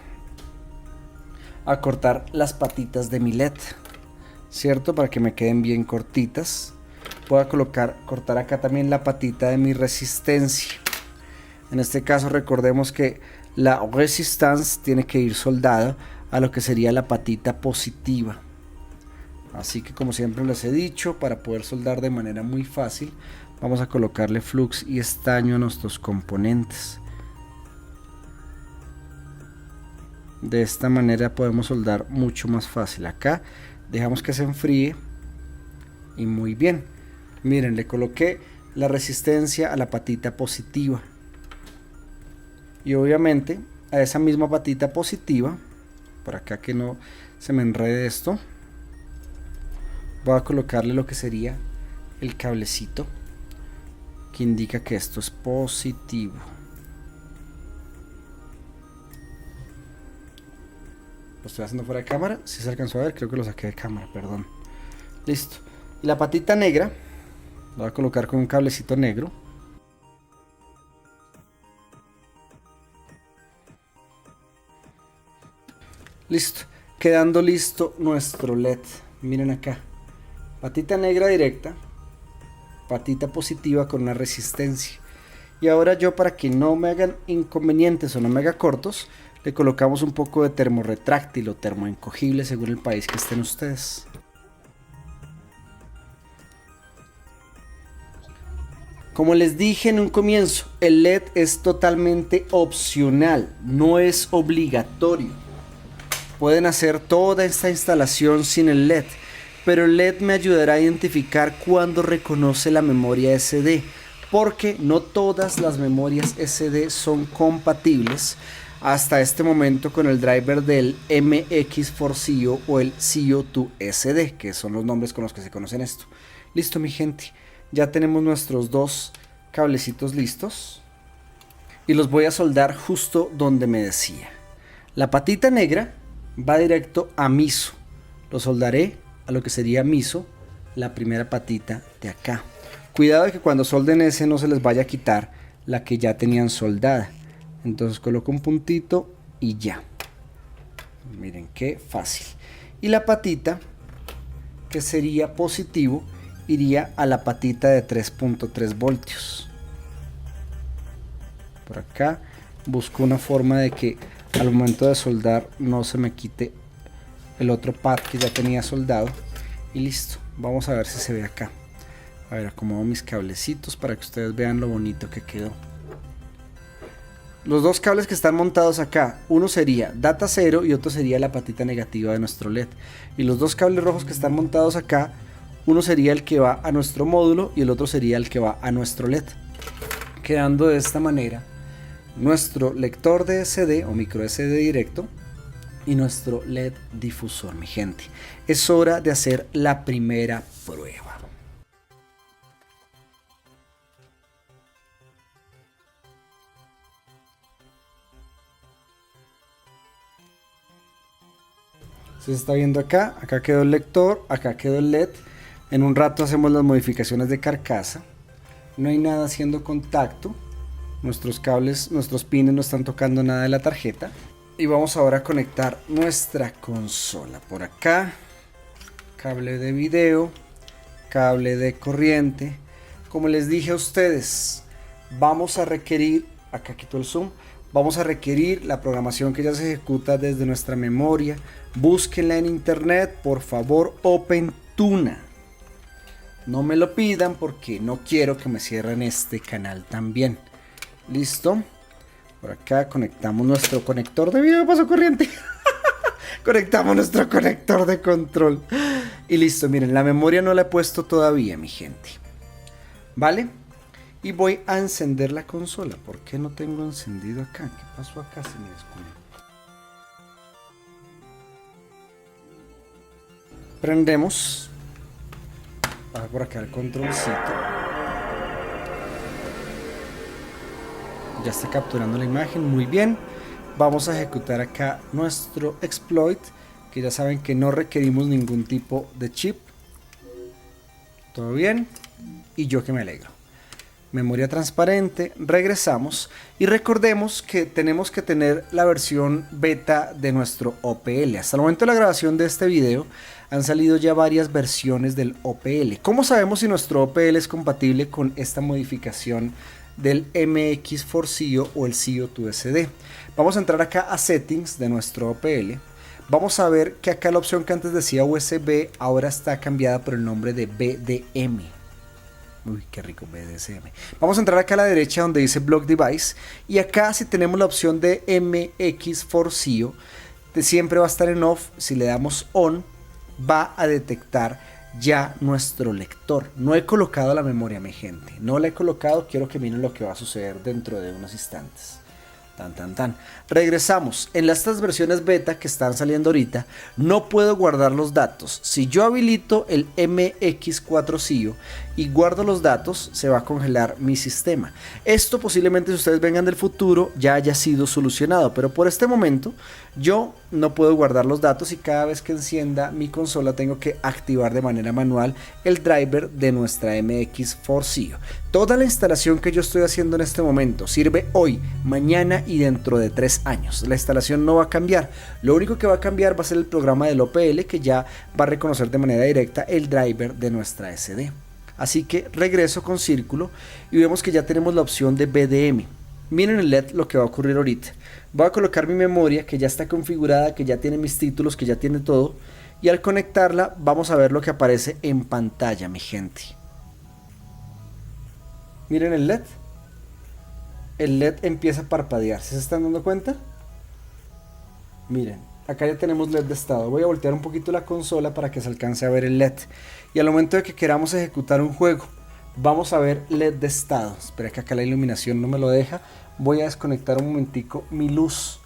a cortar las patitas de mi LED, ¿cierto? Para que me queden bien cortitas. Voy a cortar acá también la patita de mi resistencia. En este caso recordemos que la resistance tiene que ir soldada a lo que sería la patita positiva. Así que, como siempre les he dicho, para poder soldar de manera muy fácil, vamos a colocarle flux y estaño a nuestros componentes. De esta manera podemos soldar mucho más fácil. Acá dejamos que se enfríe y muy bien. Miren, le coloqué la resistencia a la patita positiva y obviamente a esa misma patita positiva, por acá que no se me enrede esto, voy a colocarle lo que sería el cablecito que indica que esto es positivo. Lo estoy haciendo fuera de cámara, si se alcanzó a ver, creo que lo saqué de cámara, perdón. Listo. Y la patita negra la voy a colocar con un cablecito negro. Listo. Quedando listo nuestro LED. Miren acá. Patita negra directa, patita positiva con una resistencia. Y ahora yo, para que no me hagan inconvenientes o no me haga cortos, le colocamos un poco de termorretráctil o termoencogible según el país que estén ustedes. Como les dije en un comienzo, el LED es totalmente opcional, no es obligatorio. Pueden hacer toda esta instalación sin el LED, pero el LED me ayudará a identificar cuando reconoce la memoria SD, porque no todas las memorias SD son compatibles hasta este momento con el driver del MX4CO o el CO2SD, que son los nombres con los que se conocen esto. Listo, mi gente, ya tenemos nuestros dos cablecitos listos y los voy a soldar justo donde me decía. La patita negra va directo a MISO, lo soldaré a lo que sería MISO, la primera patita de acá. Cuidado de que cuando solden ese no se les vaya a quitar la que ya tenían soldada. Entonces coloco un puntito y ya. Miren qué fácil. Y la patita que sería positivo iría a la patita de 3.3 voltios. Por acá busco una forma de que al momento de soldar no se me quite el otro pad que ya tenía soldado. Y listo. Vamos a ver si se ve acá. A ver, acomodo mis cablecitos para que ustedes vean lo bonito que quedó. Los dos cables que están montados acá, uno sería data 0 y otro sería la patita negativa de nuestro LED. Y los dos cables rojos que están montados acá, uno sería el que va a nuestro módulo y el otro sería el que va a nuestro LED. Quedando de esta manera nuestro lector de SD o micro SD directo y nuestro LED difusor, mi gente. Es hora de hacer la primera prueba. Se está viendo acá, acá quedó el lector, acá quedó el LED. En un rato hacemos las modificaciones de carcasa. No hay nada haciendo contacto. Nuestros cables, nuestros pines no están tocando nada de la tarjeta. Y vamos ahora a conectar nuestra consola. Por acá, cable de video, cable de corriente. Como les dije a ustedes, vamos a requerir, acá quito el zoom, vamos a requerir la programación que ya se ejecuta desde nuestra memoria. Búsquenla en internet, por favor, OpenTuna. No me lo pidan porque no quiero que me cierren este canal también. Listo. Por acá conectamos nuestro conector de video, paso corriente. Conectamos nuestro conector de control. Y listo, miren, la memoria no la he puesto todavía, mi gente. ¿Vale? Y voy a encender la consola. ¿Por qué no tengo encendido acá? ¿Qué pasó acá? Se me desconectó. Prendemos. Baja por acá el controlcito. Ya está capturando la imagen, muy bien. Vamos a ejecutar acá nuestro exploit, que ya saben que no requerimos ningún tipo de chip. Todo bien, y yo que me alegro. Memoria transparente, regresamos y recordemos que tenemos que tener la versión beta de nuestro OPL. Hasta el momento de la grabación de este video han salido ya varias versiones del OPL. ¿Cómo sabemos si nuestro OPL es compatible con esta modificación del MX4CIO o el CIO2SD? Vamos a entrar acá a settings de nuestro OPL. Vamos a ver que acá la opción que antes decía USB ahora está cambiada por el nombre de BDM. Uy, qué rico, BDSM. Vamos a entrar acá a la derecha donde dice Block Device. Y acá si tenemos la opción de MX4CIO, siempre va a estar en off. Si le damos on, va a detectar ya nuestro lector. No he colocado la memoria, mi gente. No la he colocado. Quiero que miren lo que va a suceder dentro de unos instantes. Regresamos. En estas versiones beta que están saliendo ahorita, no puedo guardar los datos. Si yo habilito el MX4CIO y guardo los datos, se va a congelar mi sistema. Esto posiblemente, si ustedes vengan del futuro, ya haya sido solucionado, pero por este momento yo no puedo guardar los datos y cada vez que encienda mi consola tengo que activar de manera manual el driver de nuestra MX4CIO. Toda la instalación que yo estoy haciendo en este momento sirve hoy, mañana y dentro de 3 años. La instalación no va a cambiar. Lo único que va a cambiar va a ser el programa del OPL, que ya va a reconocer de manera directa el driver de nuestra SD. Así que regreso con círculo y vemos que ya tenemos la opción de BDM. Miren el LED lo que va a ocurrir ahorita. Voy a colocar mi memoria que ya está configurada, que ya tiene mis títulos, que ya tiene todo. Y al conectarla vamos a ver lo que aparece en pantalla, mi gente. Miren el LED. El LED empieza a parpadear. ¿Se están dando cuenta? Miren, acá ya tenemos LED de estado. Voy a voltear un poquito la consola para que se alcance a ver el LED. Y al momento de que queramos ejecutar un juego, vamos a ver LED de estado. Espera que acá la iluminación no me lo deja. Voy a desconectar un momentico mi luz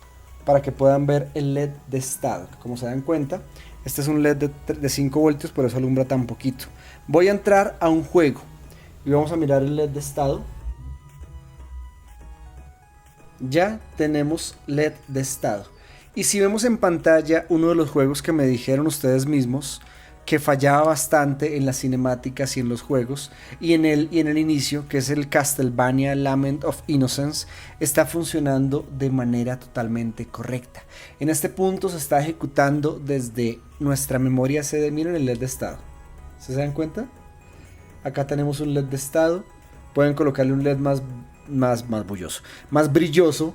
para que puedan ver el LED de estado. Como se dan cuenta, este es un LED de 5 voltios, por eso alumbra tan poquito. Voy a entrar a un juego y vamos a mirar el LED de estado. Ya tenemos LED de estado. Y si vemos en pantalla uno de los juegos que me dijeron ustedes mismos que fallaba bastante en las cinemáticas y en los juegos y en el inicio, que es el Castlevania Lament of Innocence, está funcionando de manera totalmente correcta. En este punto se está ejecutando desde nuestra memoria CD. Miren el LED de estado. ¿Se dan cuenta? Acá tenemos un LED de estado. Pueden colocarle un LED más bulloso, más brilloso.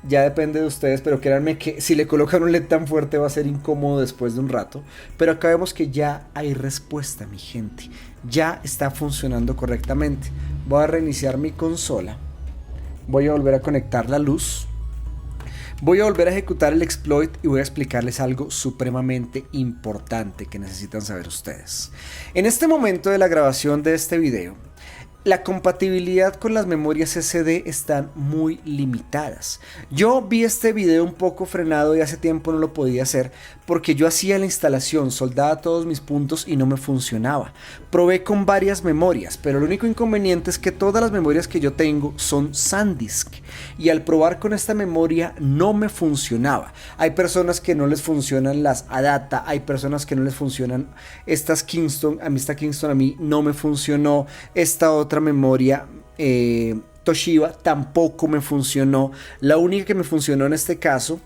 Ya depende de ustedes, pero créanme que si le colocan un LED tan fuerte va a ser incómodo después de un rato. Pero acá vemos que ya hay respuesta, mi gente. Ya está funcionando correctamente. Voy a reiniciar mi consola. Voy a volver a conectar la luz. Voy a volver a ejecutar el exploit y voy a explicarles algo supremamente importante que necesitan saber ustedes. En este momento de la grabación de este video, la compatibilidad con las memorias SD están muy limitadas. Yo vi este video un poco frenado y hace tiempo no lo podía hacer porque yo hacía la instalación, soldaba todos mis puntos y no me funcionaba. Probé con varias memorias, pero el único inconveniente es que todas las memorias que yo tengo son SanDisk y al probar con esta memoria no me funcionaba. Hay personas que no les funcionan las ADATA, hay personas que no les funcionan estas Kingston. A mí esta Kingston a mí no me funcionó. Esta otra memoria Toshiba tampoco me funcionó. La única que me funcionó en este caso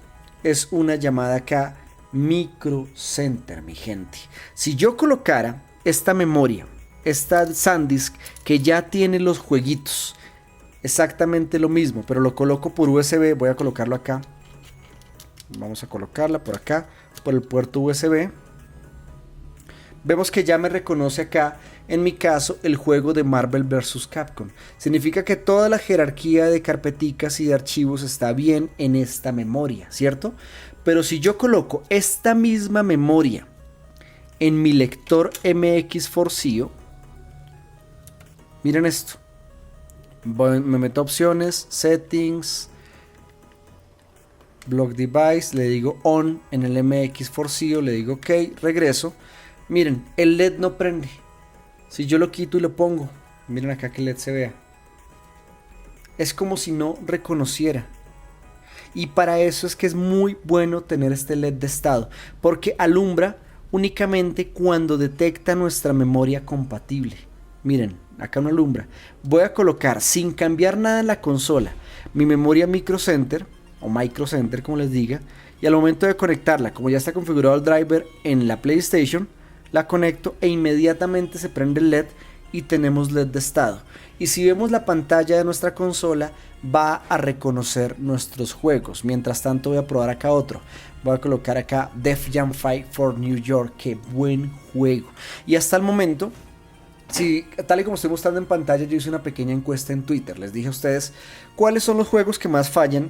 es una llamada acá Micro Center, mi gente. Si yo colocara esta memoria, esta SanDisk que ya tiene los jueguitos exactamente lo mismo, pero lo coloco por USB. Voy a colocarlo acá. Vamos a colocarla por acá, por el puerto USB. Vemos que ya me reconoce acá, en mi caso, el juego de Marvel vs. Capcom. Significa que toda la jerarquía de carpeticas y de archivos está bien en esta memoria, ¿cierto? Pero si yo coloco esta misma memoria en mi lector MX4CIO, miren esto. Me meto a opciones, settings, block device, le digo on en el MX4CIO, le digo ok, regreso. Miren, el LED no prende. Si yo lo quito y lo pongo, miren acá que el LED se vea. Es como si no reconociera. Y para eso es que es muy bueno tener este LED de estado, porque alumbra únicamente cuando detecta nuestra memoria compatible. Miren, acá no alumbra. Voy a colocar, sin cambiar nada en la consola, mi memoria Micro Center, o Micro Center como les diga, y al momento de conectarla, como ya está configurado el driver en la PlayStation, la conecto e inmediatamente se prende el LED y tenemos LED de estado. Y si vemos la pantalla de nuestra consola, va a reconocer nuestros juegos. Mientras tanto voy a probar acá otro. Voy a colocar acá Def Jam 5 for New York. ¡Qué buen juego! Y hasta el momento, si, tal y como estoy mostrando en pantalla, yo hice una pequeña encuesta en Twitter. Les dije a ustedes cuáles son los juegos que más fallan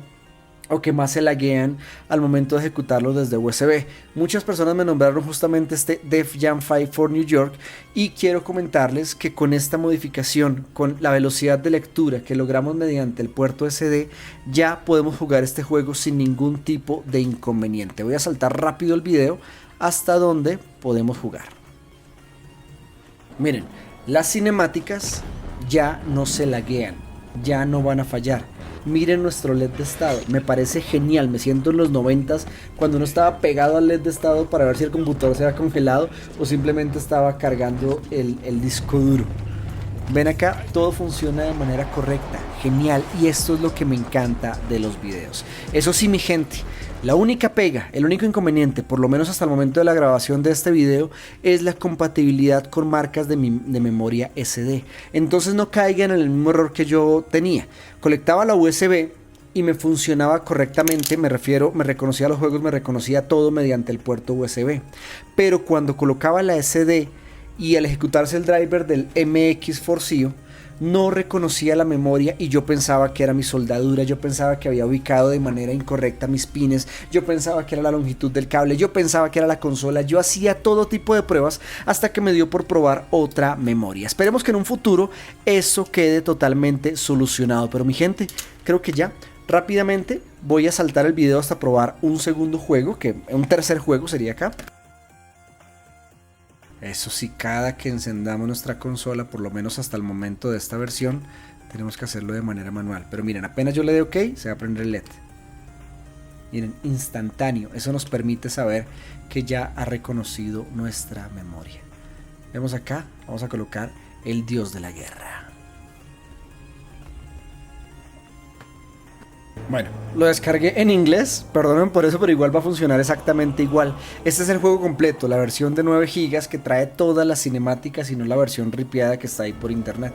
o que más se laguean al momento de ejecutarlos desde USB. Muchas personas me nombraron justamente este Def Jam 5 for New York, y quiero comentarles que con esta modificación, con la velocidad de lectura que logramos mediante el puerto SD, ya podemos jugar este juego sin ningún tipo de inconveniente. Voy a saltar rápido el video hasta donde podemos jugar. Miren, las cinemáticas ya no se laguean, ya no van a fallar. Miren nuestro LED de estado, me parece genial. Me siento en los 90s cuando uno estaba pegado al LED de estado para ver si el computador se había congelado o simplemente estaba cargando el disco duro. Ven acá, todo funciona de manera correcta, genial, y esto es lo que me encanta de los videos. Eso sí, mi gente, la única pega, el único inconveniente, por lo menos hasta el momento de la grabación de este video, es la compatibilidad con marcas de memoria SD. Entonces no caigan en el mismo error que yo tenía. Conectaba la USB y me funcionaba correctamente, me refiero, me reconocía los juegos, me reconocía todo mediante el puerto USB. Pero cuando colocaba la SD y al ejecutarse el driver del MX4CIO, no reconocía la memoria y yo pensaba que era mi soldadura, yo pensaba que había ubicado de manera incorrecta mis pines, yo pensaba que era la longitud del cable, yo pensaba que era la consola, yo hacía todo tipo de pruebas hasta que me dio por probar otra memoria. Esperemos que en un futuro eso quede totalmente solucionado, pero mi gente, creo que ya. Rápidamente voy a saltar el video hasta probar un segundo juego, un tercer juego sería acá. Eso sí, cada que encendamos nuestra consola, por lo menos hasta el momento de esta versión, tenemos que hacerlo de manera manual. Pero miren, apenas yo le dé OK, se va a prender el LED. Miren, instantáneo. Eso nos permite saber que ya ha reconocido nuestra memoria. Vemos acá, vamos a colocar el dios de la guerra. Bueno, lo descargué en inglés, perdonen por eso, pero igual va a funcionar exactamente igual. Este es el juego completo, la versión de 9 GB que trae todas las cinemáticas y no la versión ripiada que está ahí por internet.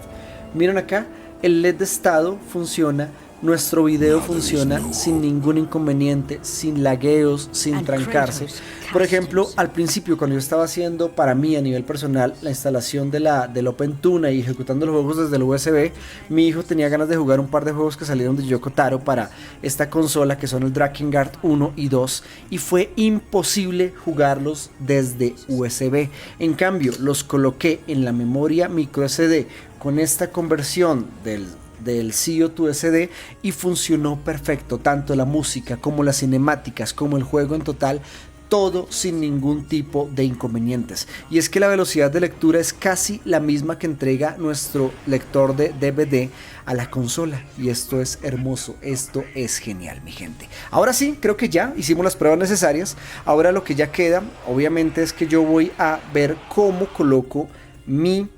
Miren acá, el LED de estado funciona, nuestro video funciona sin ningún inconveniente, sin lagueos, sin trancarse. Por ejemplo, al principio cuando yo estaba haciendo para mí a nivel personal la instalación del OpenTuna y ejecutando los juegos desde el USB, mi hijo tenía ganas de jugar un par de juegos que salieron de Yoko Taro para esta consola, que son el Drakengard 1 y 2, y fue imposible jugarlos desde USB. En cambio, los coloqué en la memoria microSD con esta conversión del CIO to SD y funcionó perfecto, tanto la música como las cinemáticas como el juego en total, todo sin ningún tipo de inconvenientes. Y es que la velocidad de lectura es casi la misma que entrega nuestro lector de DVD a la consola, y esto es hermoso, esto es genial, mi gente. Ahora sí, creo que ya hicimos las pruebas necesarias. Ahora lo que ya queda obviamente es que yo voy a ver cómo coloco mi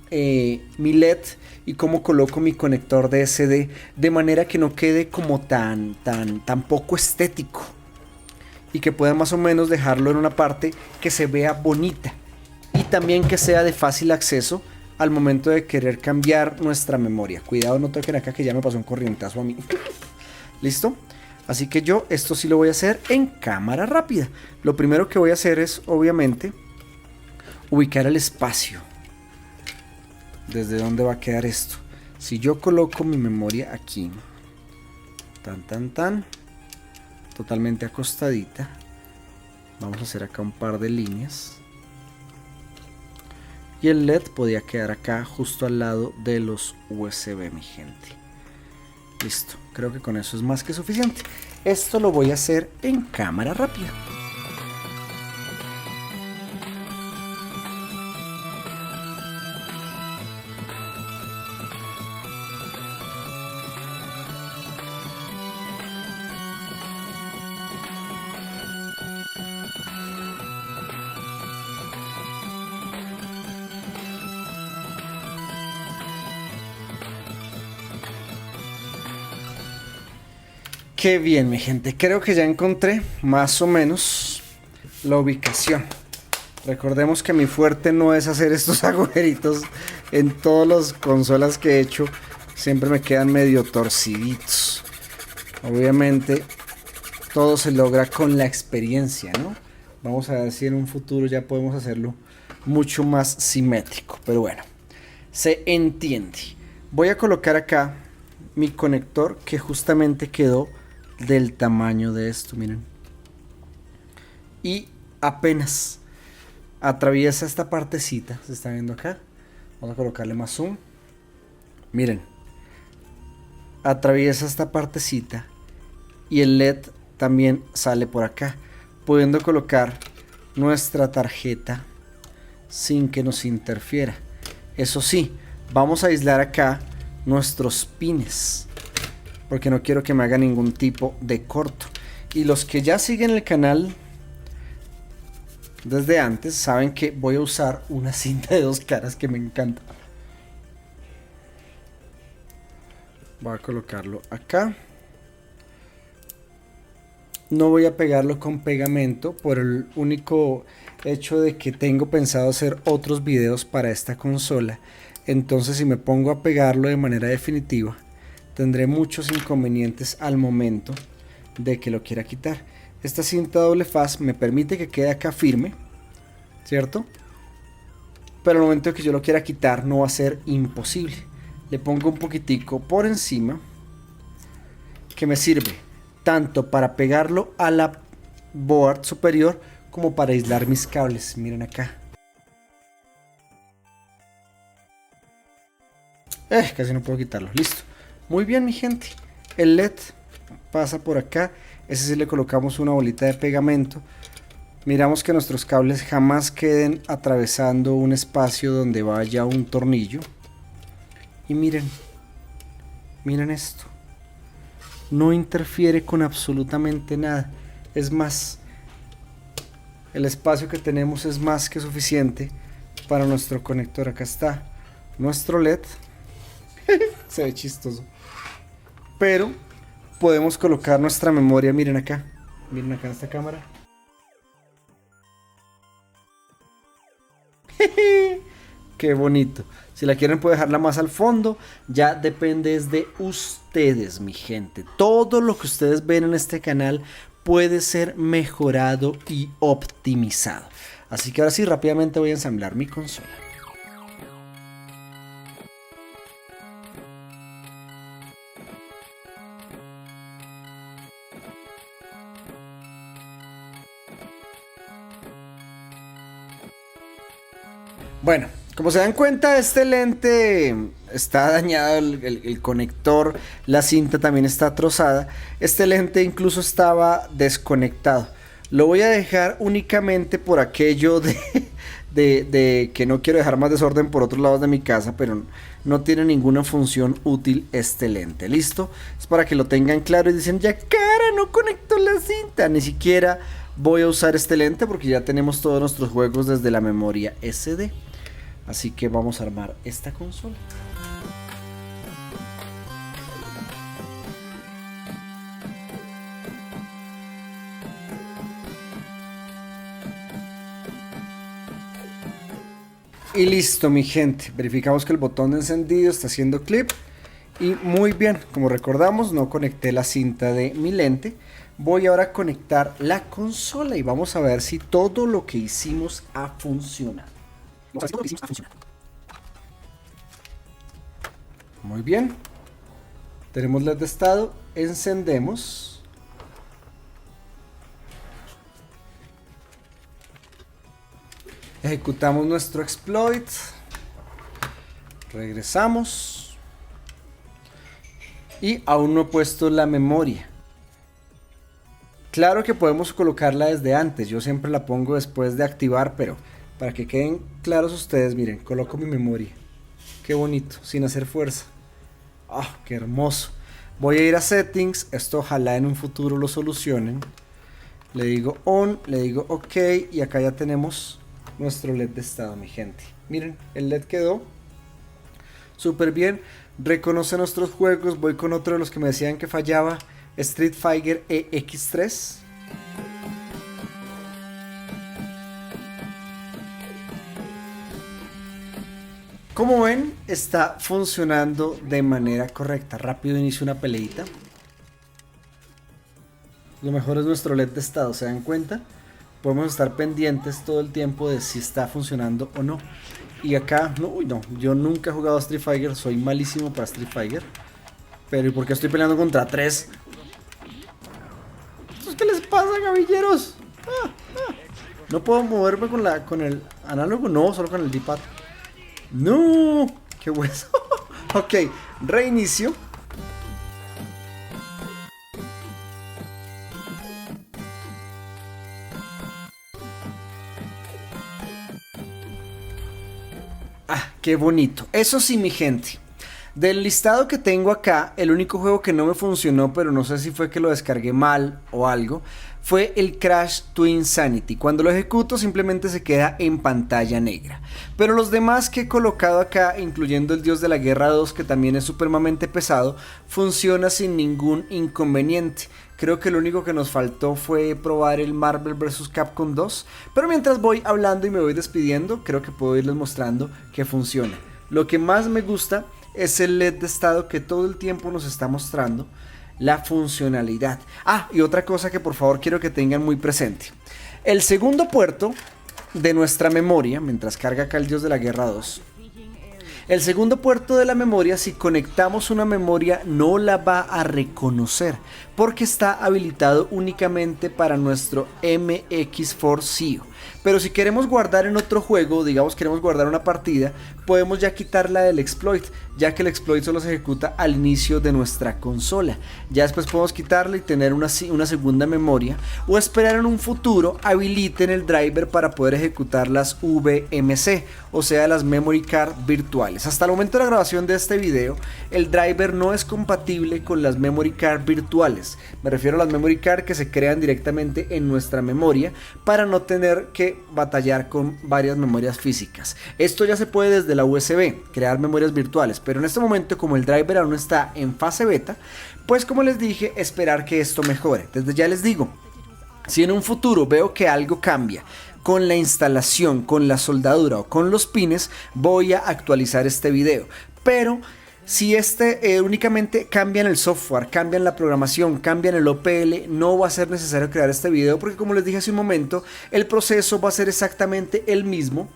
LED y cómo coloco mi conector de SD de manera que no quede como tan poco estético, y que pueda más o menos dejarlo en una parte que se vea bonita y también que sea de fácil acceso al momento de querer cambiar nuestra memoria. Cuidado, no toquen acá que ya me pasó un corrientazo a mí. ¿Listo? Así que yo esto sí lo voy a hacer en cámara rápida. Lo primero que voy a hacer es, obviamente, ubicar el espacio. ¿Desde dónde va a quedar esto? Si yo coloco mi memoria aquí, totalmente acostadita, vamos a hacer acá un par de líneas. Y el LED podía quedar acá justo al lado de los USB, mi gente. Listo, creo que con eso es más que suficiente. Esto lo voy a hacer en cámara rápida. Qué bien, mi gente. Creo que ya encontré más o menos la ubicación. Recordemos que mi fuerte no es hacer estos agujeritos. En todas las consolas que he hecho siempre me quedan medio torciditos. Obviamente todo se logra con la experiencia, ¿no? Vamos a ver si en un futuro ya podemos hacerlo mucho más simétrico. Pero bueno, se entiende. Voy a colocar acá mi conector que justamente quedó del tamaño de esto, miren. Y apenas atraviesa esta partecita, se está viendo acá. Vamos a colocarle más zoom. Miren, atraviesa esta partecita y el LED también sale por acá, pudiendo colocar nuestra tarjeta sin que nos interfiera. Eso sí, vamos a aislar acá nuestros pines, porque no quiero que me haga ningún tipo de corto. Y los que ya siguen el canal desde antes saben que voy a usar una cinta de 2 caras que me encanta. Voy a colocarlo acá. No voy a pegarlo con pegamento por el único hecho de que tengo pensado hacer otros videos para esta consola. Entonces si me pongo a pegarlo de manera definitiva, tendré muchos inconvenientes al momento de que lo quiera quitar. Esta cinta doble faz me permite que quede acá firme, ¿cierto? Pero al momento de que yo lo quiera quitar no va a ser imposible. Le pongo un poquitico por encima que me sirve tanto para pegarlo a la board superior como para aislar mis cables. Miren acá. Casi no puedo quitarlo. Listo. Muy bien, mi gente. El LED pasa por acá. Ese sí le colocamos una bolita de pegamento. Miramos que nuestros cables jamás queden atravesando un espacio donde vaya un tornillo. Y miren. Miren esto. No interfiere con absolutamente nada. Es más, el espacio que tenemos es más que suficiente para nuestro conector. Acá está nuestro LED. Se ve chistoso. Pero podemos colocar nuestra memoria. Miren acá en esta cámara. Qué bonito. Si la quieren pueden dejarla más al fondo. Ya depende de ustedes, mi gente. Todo lo que ustedes ven en este canal puede ser mejorado y optimizado. Así que ahora sí, rápidamente voy a ensamblar mi consola. Bueno, como se dan cuenta, este lente está dañado, el conector, la cinta también está trozada. Este lente incluso estaba desconectado. Lo voy a dejar únicamente por aquello de que no quiero dejar más desorden por otros lados de mi casa, pero no tiene ninguna función útil este lente. ¿Listo? Es para que lo tengan claro y dicen, ya cara, no conectó la cinta. Ni siquiera voy a usar este lente porque ya tenemos todos nuestros juegos desde la memoria SD. Así que vamos a armar esta consola. Y listo, mi gente, verificamos que el botón de encendido está haciendo clip. Y muy bien, como recordamos, no conecté la cinta de mi lente. Voy ahora a conectar la consola y vamos a ver si todo lo que hicimos ha funcionado. Muy bien. Tenemos LED de estado, encendemos. Ejecutamos nuestro exploit. Regresamos. Y aún no he puesto la memoria. Claro que podemos colocarla desde antes, yo siempre la pongo después de activar, pero para que queden claros ustedes, miren, coloco mi memoria. Qué bonito, sin hacer fuerza. ¡Ah, qué hermoso! Voy a ir a settings, esto ojalá en un futuro lo solucionen. Le digo on, le digo ok y acá ya tenemos nuestro LED de estado, mi gente. Miren, el LED quedó súper bien, reconoce nuestros juegos. Voy con otro de los que me decían que fallaba, Street Fighter EX3. Como ven, está funcionando de manera correcta. Rápido inicio una peleita. Lo mejor es nuestro LED de estado, ¿se dan cuenta? Podemos estar pendientes todo el tiempo de si está funcionando o no. Y acá, no, uy, no, yo nunca he jugado a Street Fighter, soy malísimo para Street Fighter. Pero ¿y por qué estoy peleando contra 3? ¿Qué les pasa, gavilleros? No puedo moverme con el análogo, no, solo con el D-pad. No, qué hueso. Ok, reinicio. Ah, qué bonito. Eso sí, mi gente. Del listado que tengo acá, el único juego que no me funcionó, pero no sé si fue que lo descargué mal o algo, fue el Crash Twinsanity. Cuando lo ejecuto simplemente se queda en pantalla negra. Pero los demás que he colocado acá, incluyendo el Dios de la Guerra 2, que también es supremamente pesado, funciona sin ningún inconveniente. Creo que lo único que nos faltó fue probar el Marvel vs. Capcom 2. Pero mientras voy hablando y me voy despidiendo, creo que puedo irles mostrando que funciona. Lo que más me gusta es el LED de estado que todo el tiempo nos está mostrando la funcionalidad. Ah, y otra cosa que por favor quiero que tengan muy presente. El segundo puerto de nuestra memoria, mientras carga acá el Dios de la Guerra 2, el segundo puerto de la memoria, si conectamos una memoria, no la va a reconocer porque está habilitado únicamente para nuestro MX4CO. Pero si queremos guardar en otro juego, digamos queremos guardar una partida, podemos ya quitarla del exploit, ya que el exploit solo se ejecuta al inicio de nuestra consola. Ya después podemos quitarla y tener una segunda memoria, o esperar en un futuro habiliten el driver para poder ejecutar las VMC, o sea las memory card virtuales. Hasta el momento de la grabación de este video, el driver no es compatible con las memory card virtuales. Me refiero a las memory card que se crean directamente en nuestra memoria para no tener que batallar con varias memorias físicas. Esto ya se puede desde la USB, crear memorias virtuales, pero en este momento, como el driver aún está en fase beta, pues como les dije, esperar que esto mejore. Desde ya les digo, si en un futuro veo que algo cambia con la instalación, con la soldadura o con los pines, voy a actualizar este video. Pero si únicamente cambian el software, cambian la programación, cambian el OPL, no va a ser necesario crear este video, porque como les dije hace un momento, el proceso va a ser exactamente el mismo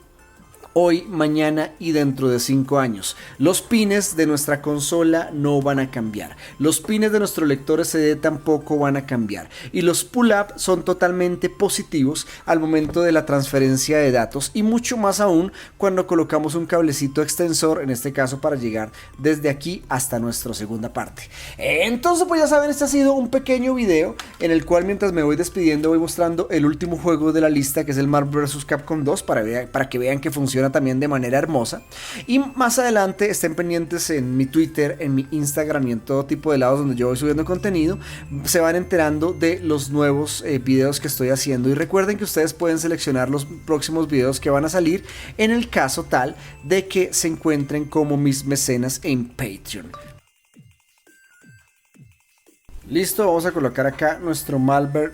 hoy, mañana y dentro de 5 años. Los pines de nuestra consola no van a cambiar. Los pines de nuestro lector SD tampoco van a cambiar. Y los pull-up son totalmente positivos al momento de la transferencia de datos, y mucho más aún cuando colocamos un cablecito extensor, en este caso para llegar desde aquí hasta nuestra segunda parte. Entonces pues ya saben, este ha sido un pequeño video en el cual mientras me voy despidiendo voy mostrando el último juego de la lista, que es el Marvel vs. Capcom 2, para que vean que funciona también de manera hermosa. Y más adelante estén pendientes en mi Twitter, en mi Instagram y en todo tipo de lados donde yo voy subiendo contenido. Se van enterando de los nuevos videos que estoy haciendo, y recuerden que ustedes pueden seleccionar los próximos videos que van a salir en el caso tal de que se encuentren como mis mecenas en Patreon. Listo, vamos a colocar acá nuestro Marvel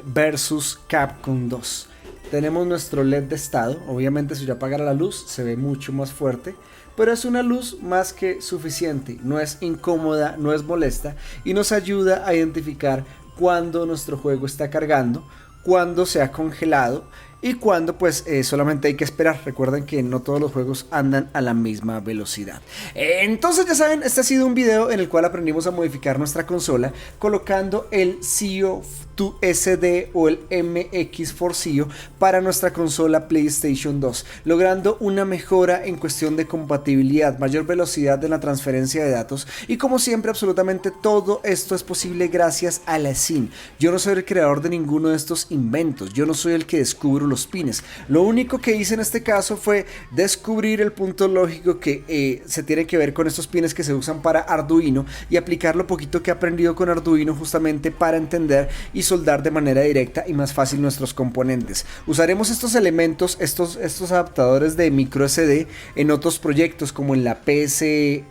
vs. Capcom 2. tenemos nuestro LED de estado. Obviamente si yo apagara la luz se ve mucho más fuerte, pero es una luz más que suficiente, no es incómoda, no es molesta y nos ayuda a identificar cuando nuestro juego está cargando, cuando se ha congelado y cuando pues solamente hay que esperar. Recuerden que no todos los juegos andan a la misma velocidad. Entonces ya saben, este ha sido un video en el cual aprendimos a modificar nuestra consola colocando el CEO to SD o el MX Forcillo para nuestra consola PlayStation 2, logrando una mejora en cuestión de compatibilidad, mayor velocidad de la transferencia de datos y como siempre absolutamente todo esto es posible gracias a la SIM. Yo no soy el creador de ninguno de estos inventos, yo no soy el que descubro los pines, lo único que hice en este caso fue descubrir el punto lógico que se tiene que ver con estos pines que se usan para Arduino y aplicar lo poquito que he aprendido con Arduino justamente para entender y soldar de manera directa y más fácil nuestros componentes. Usaremos estos elementos, estos adaptadores de micro SD en otros proyectos como en la PSP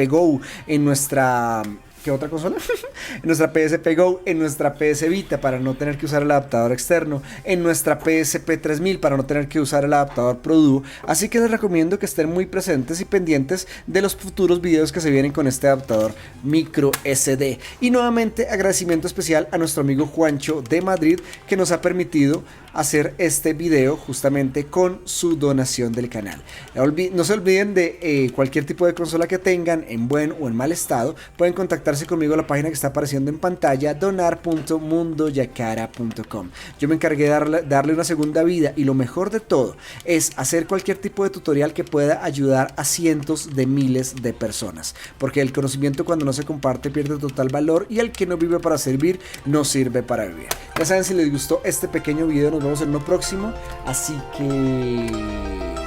Go, en nuestra... ¿qué otra consola? En nuestra PSP Go, en nuestra PS Vita para no tener que usar el adaptador externo, en nuestra PSP 3000 para no tener que usar el adaptador ProDuo. Así que les recomiendo que estén muy presentes y pendientes de los futuros videos que se vienen con este adaptador micro SD. Y nuevamente agradecimiento especial a nuestro amigo Juancho de Madrid que nos ha permitido hacer este video justamente con su donación del canal. No se olviden de cualquier tipo de consola que tengan en buen o en mal estado, pueden contactarse conmigo a la página que está apareciendo en pantalla, donar.mundoyacara.com. Yo me encargué de darle una segunda vida y lo mejor de todo es hacer cualquier tipo de tutorial que pueda ayudar a cientos de miles de personas, porque el conocimiento cuando no se comparte pierde total valor y el que no vive para servir no sirve para vivir. Ya saben, si les gustó este pequeño video nos vemos en uno próximo, así que...